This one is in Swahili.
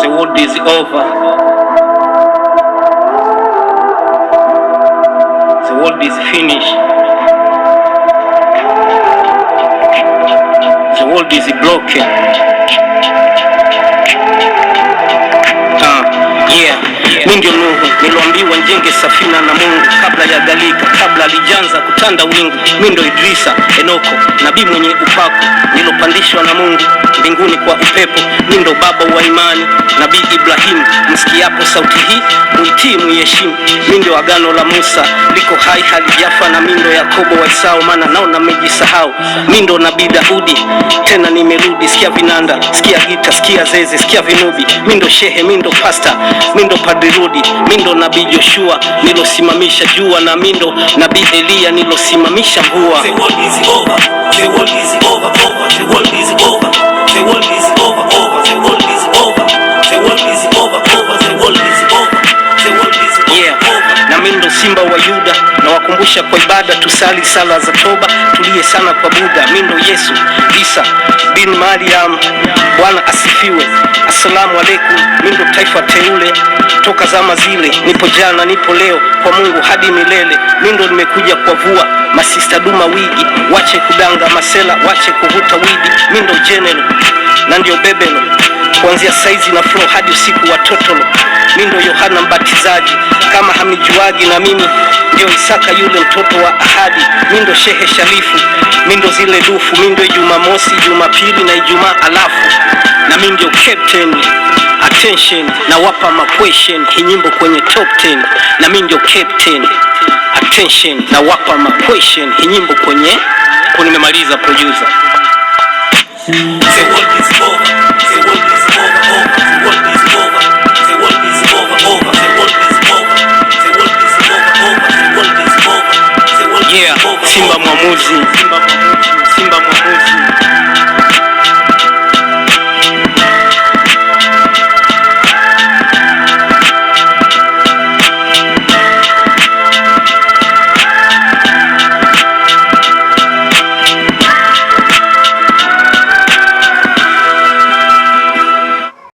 The world is over. The world is finished. The world is broken. Mimi ndio Nuhu, niloambiwa njenge safina na Mungu kabla ya gharika, kabla alijanza kutanda wingu. Mimi ndio Idrisa, Enoko, nabii mwenye upako, nilopandishwa na Mungu mbinguni kwa upepo. Mimi ndio baba wa imani, nabii Ibrahim. Msikiapo sauti hii muitii, muheshimu. Mimi ndio agano la Musa, liko hai halijafa. Na mimi ndio Yakobo wa Esau, maana naona mmejisahau. Mimi ndio nabii Daudi, tena nimerudi. Sikia vinanda, sikia gita, sikia zeze, sikia vinubi. Mimi ndio shehe, mimi ndio pastor, mimi ndio padri Rudi. Mimi ndo nabii Joshua, nilosimamisha jua. Na mimi ndo nabii Elia, nilosimamisha mvua. The world is over. The world is over. The world is over. The world is over. The world is over. The world is over. The world is over. The world is over. Na mimi ndo simba wa Yuda, na wakumbusha kwa ibada tusali sala za toba, tulie sana kwa Buddha. Mimi ndo Yesu Isa bin Maryam, Bwana asifiwe. Assalamu alaikum. Mimi ndo taifa teule toka zama zile, nipo jana nipo leo, kwa Mungu hadi milele. Mimi ndo nimekuja kwa vua masista duma wigi, wache kudanga masela, wache kuvuta widi. Mimi ndo general na ndio bebelo, kuanzia saizi na flow hadi usiku wa totolo. Mimi ndo Yohana Mbatizaji, kama hamijuagi. Na mimi ndio Isaka yule mtoto wa ahadi. Mimi ndo Shehe Sharifu, mimi ndo zile dufu. Mimi ndo Jumamosi, Jumapili na Ijumaa alafu. Na mimi ndio captain. Attention, na wapa ma question, hii nyimbo kwenye top 10. Na mimi ndio captain. Attention, na wapa ma question, hii nyimbo kwenye nimemaliza producer. The world is over. The world is over. The world is over. The world is over. The world is over. The world is over. The world is over. The world is over. Simba mwamuzi.